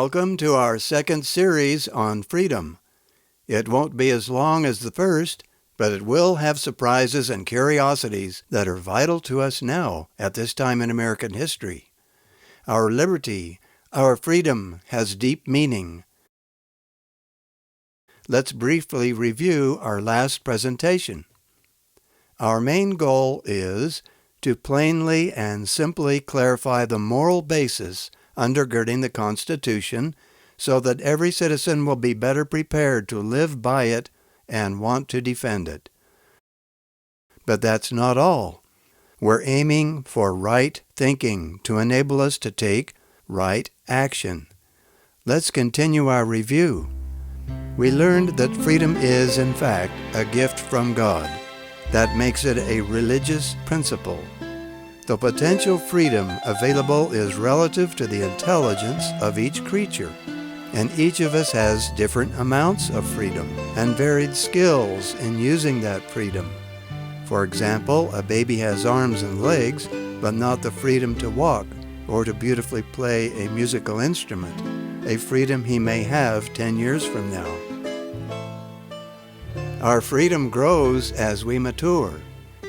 Welcome to our second series on freedom. It won't be as long as the first, but it will have surprises and curiosities that are vital to us now at this time in American history. Our liberty, our freedom has deep meaning. Let's briefly review our last presentation. Our main goal is to plainly and simply clarify the moral basis undergirding the Constitution so that every citizen will be better prepared to live by it and want to defend it. But that's not all. We're aiming for right thinking to enable us to take right action. Let's continue our review. We learned that freedom is, in fact, a gift from God. That makes it a religious principle. The potential freedom available is relative to the intelligence of each creature, and each of us has different amounts of freedom and varied skills in using that freedom. For example, a baby has arms and legs, but not the freedom to walk or to beautifully play a musical instrument, a freedom he may have 10 years from now. Our freedom grows as we mature,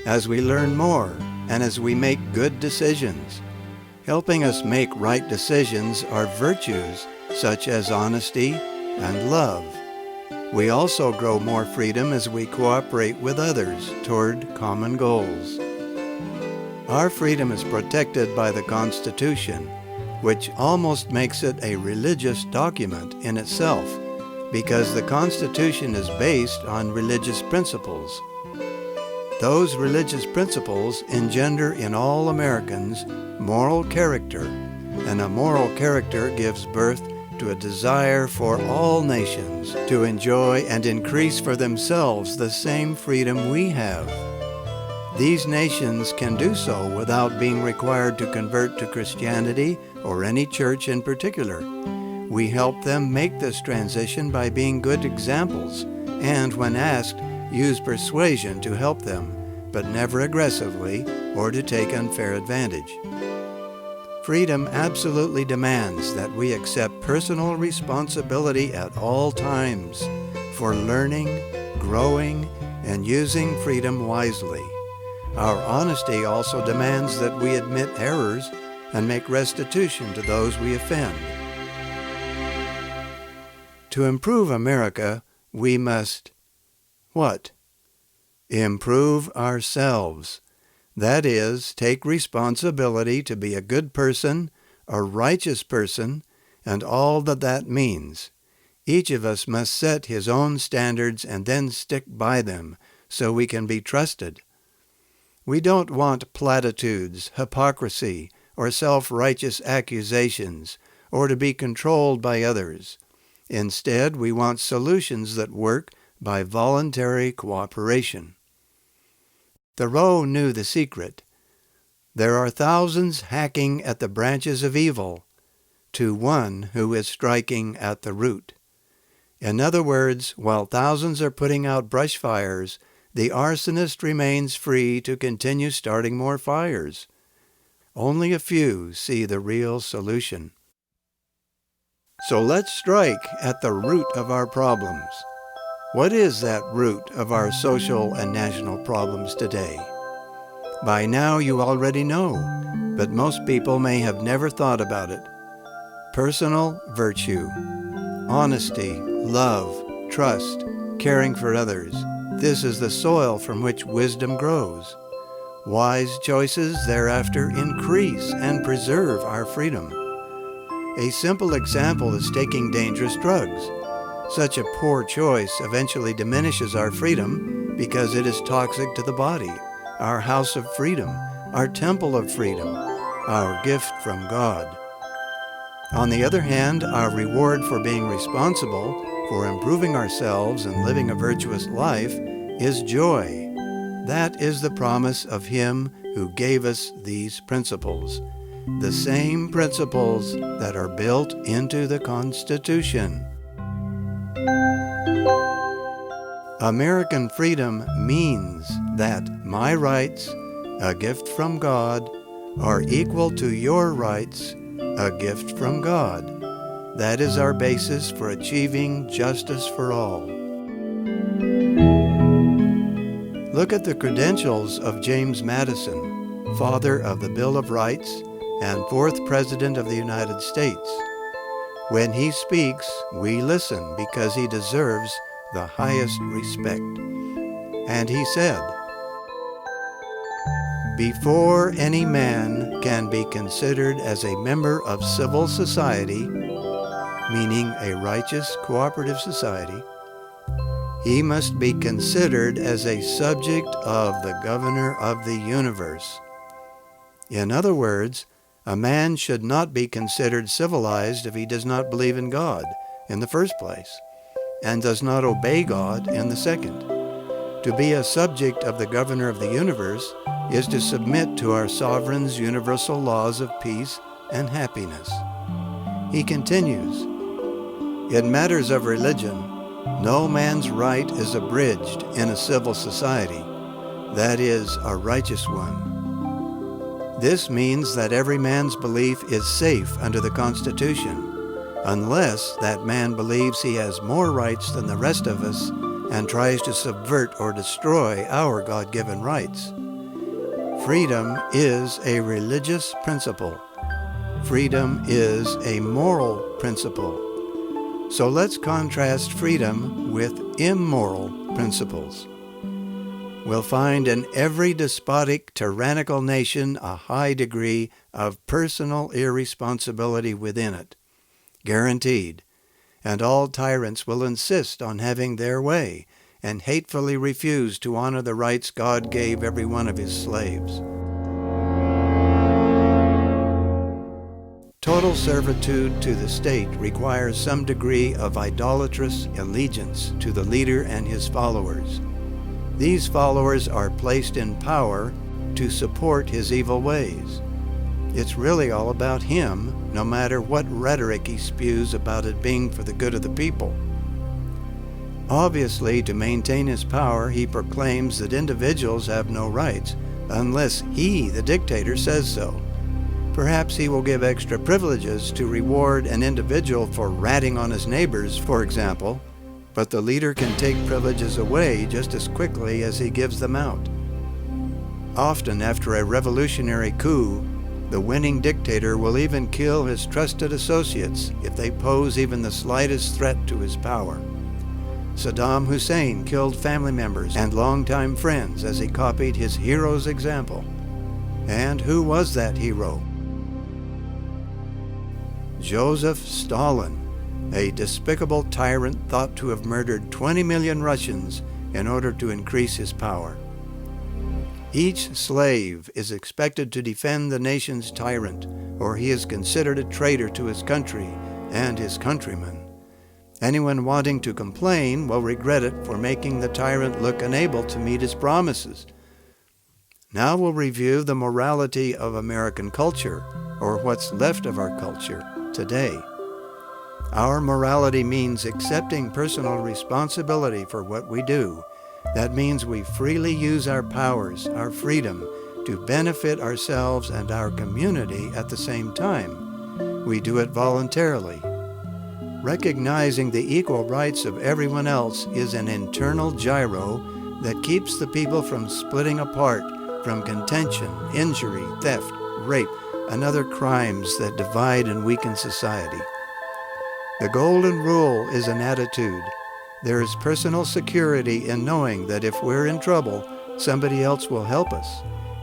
as we learn more, and as we make good decisions. Helping us make right decisions are virtues such as honesty and love. We also grow more freedom as we cooperate with others toward common goals. Our freedom is protected by the Constitution, which almost makes it a religious document in itself, because the Constitution is based on religious principles. Those religious principles engender in all Americans moral character, and a moral character gives birth to a desire for all nations to enjoy and increase for themselves the same freedom we have. These nations can do so without being required to convert to Christianity or any church in particular. We help them make this transition by being good examples, and when asked, use persuasion to help them, but never aggressively or to take unfair advantage. Freedom absolutely demands that we accept personal responsibility at all times for learning, growing, and using freedom wisely. Our honesty also demands that we admit errors and make restitution to those we offend. To improve America, we must what? Improve ourselves. That is, take responsibility to be a good person, a righteous person, and all that that means. Each of us must set his own standards and then stick by them so we can be trusted. We don't want platitudes, hypocrisy, or self-righteous accusations, or to be controlled by others. Instead, we want solutions that work by voluntary cooperation. Thoreau knew the secret. There are thousands hacking at the branches of evil, to one who is striking at the root. In other words, while thousands are putting out brush fires, the arsonist remains free to continue starting more fires. Only a few see the real solution. So let's strike at the root of our problems. What is that root of our social and national problems today? By now you already know, but most people may have never thought about it. Personal virtue, honesty, love, trust, caring for others. This is the soil from which wisdom grows. Wise choices thereafter increase and preserve our freedom. A simple example is taking dangerous drugs. Such a poor choice eventually diminishes our freedom because it is toxic to the body, our house of freedom, our temple of freedom, our gift from God. On the other hand, our reward for being responsible for improving ourselves and living a virtuous life is joy. That is the promise of Him who gave us these principles, the same principles that are built into the Constitution. American freedom means that my rights, a gift from God, are equal to your rights, a gift from God. That is our basis for achieving justice for all. Look at the credentials of James Madison, father of the Bill of Rights and fourth President of the United States. When he speaks, we listen because he deserves the highest respect. And he said, "Before any man can be considered as a member of civil society, meaning a righteous cooperative society, he must be considered as a subject of the governor of the universe." In other words, a man should not be considered civilized if he does not believe in God in the first place, and does not obey God in the second. To be a subject of the governor of the universe is to submit to our sovereign's universal laws of peace and happiness. He continues, "In matters of religion, no man's right is abridged in a civil society, that is, a righteous one. This means that every man's belief is safe under the Constitution, unless that man believes he has more rights than the rest of us and tries to subvert or destroy our God-given rights. Freedom is a religious principle. Freedom is a moral principle. So let's contrast freedom with immoral principles. We'll find in every despotic, tyrannical nation a high degree of personal irresponsibility within it, guaranteed, and all tyrants will insist on having their way and hatefully refuse to honor the rights God gave every one of His slaves. Total servitude to the state requires some degree of idolatrous allegiance to the leader and his followers. These followers are placed in power to support his evil ways. It's really all about him, no matter what rhetoric he spews about it being for the good of the people. Obviously, to maintain his power, he proclaims that individuals have no rights, unless he, the dictator, says so. Perhaps he will give extra privileges to reward an individual for ratting on his neighbors, for example, but the leader can take privileges away just as quickly as he gives them out. Often after a revolutionary coup, the winning dictator will even kill his trusted associates if they pose even the slightest threat to his power. Saddam Hussein killed family members and longtime friends as he copied his hero's example. And who was that hero? Joseph Stalin, a despicable tyrant thought to have murdered 20 million Russians in order to increase his power. Each slave is expected to defend the nation's tyrant, or he is considered a traitor to his country and his countrymen. Anyone wanting to complain will regret it for making the tyrant look unable to meet his promises. Now we'll review the morality of American culture, or what's left of our culture, today. Our morality means accepting personal responsibility for what we do. That means we freely use our powers, our freedom, to benefit ourselves and our community at the same time. We do it voluntarily. Recognizing the equal rights of everyone else is an internal gyro that keeps the people from splitting apart from contention, injury, theft, rape, and other crimes that divide and weaken society. The golden rule is an attitude. There is personal security in knowing that if we're in trouble, somebody else will help us,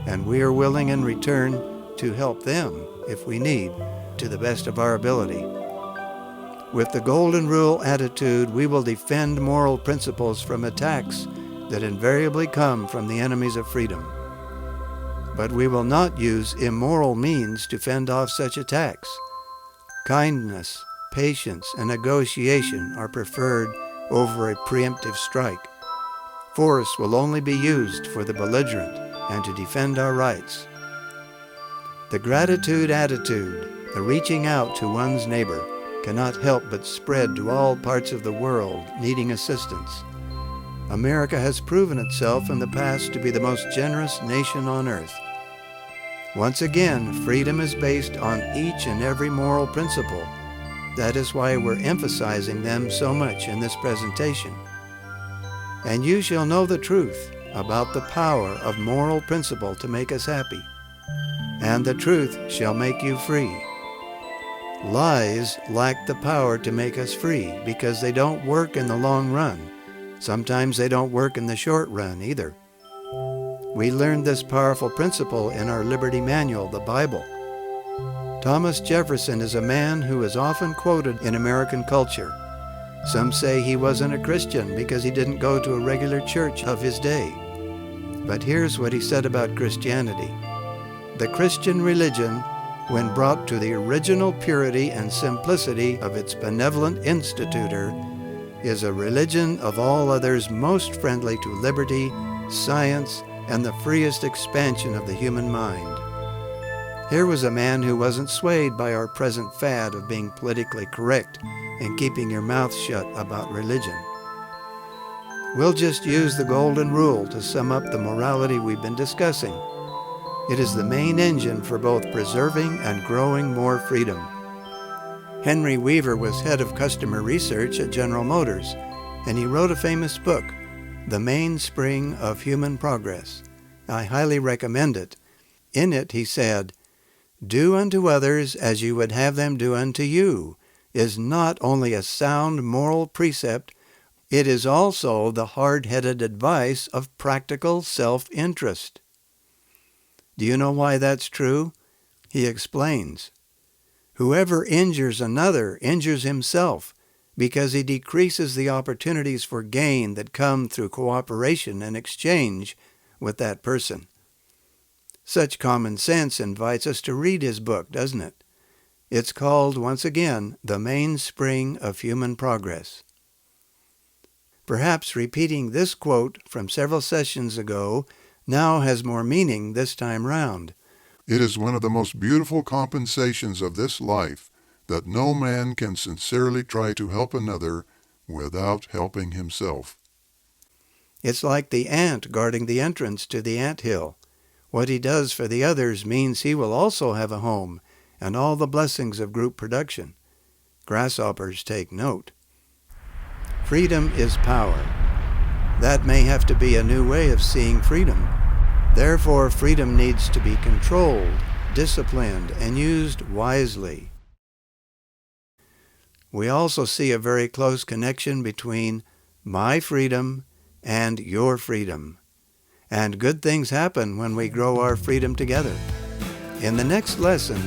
and we are willing in return to help them if we need, to the best of our ability. With the golden rule attitude, we will defend moral principles from attacks that invariably come from the enemies of freedom. But we will not use immoral means to fend off such attacks. Kindness, patience, and negotiation are preferred over a preemptive strike. Force will only be used for the belligerent and to defend our rights. The gratitude attitude, the reaching out to one's neighbor, cannot help but spread to all parts of the world needing assistance. America has proven itself in the past to be the most generous nation on earth. Once again, freedom is based on each and every moral principle. That is why we're emphasizing them so much in this presentation. And you shall know the truth about the power of moral principle to make us happy. And the truth shall make you free. Lies lack the power to make us free because they don't work in the long run. Sometimes they don't work in the short run either. We learned this powerful principle in our Liberty Manual, the Bible. Thomas Jefferson is a man who is often quoted in American culture. Some say he wasn't a Christian because he didn't go to a regular church of his day. But here's what he said about Christianity. The Christian religion, when brought to the original purity and simplicity of its benevolent institutor, is a religion of all others most friendly to liberty, science, and the freest expansion of the human mind. Here was a man who wasn't swayed by our present fad of being politically correct and keeping your mouth shut about religion. We'll just use the golden rule to sum up the morality we've been discussing. It is the main engine for both preserving and growing more freedom. Henry Weaver was head of customer research at General Motors, and he wrote a famous book, The Mainspring of Human Progress. I highly recommend it. In it, he said, "Do unto others as you would have them do unto you," is not only a sound moral precept, it is also the hard-headed advice of practical self-interest. Do you know why that's true? He explains. Whoever injures another injures himself, because he decreases the opportunities for gain that come through cooperation and exchange with that person. Such common sense invites us to read his book, doesn't it? It's called, once again, The Mainspring of Human Progress. Perhaps repeating this quote from several sessions ago now has more meaning this time round. It is one of the most beautiful compensations of this life that no man can sincerely try to help another without helping himself. It's like the ant guarding the entrance to the anthill. What he does for the others means he will also have a home and all the blessings of group production. Grasshoppers take note. Freedom is power. That may have to be a new way of seeing freedom. Therefore, freedom needs to be controlled, disciplined, and used wisely. We also see a very close connection between my freedom and your freedom. And good things happen when we grow our freedom together. In the next lesson,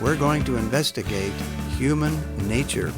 we're going to investigate human nature.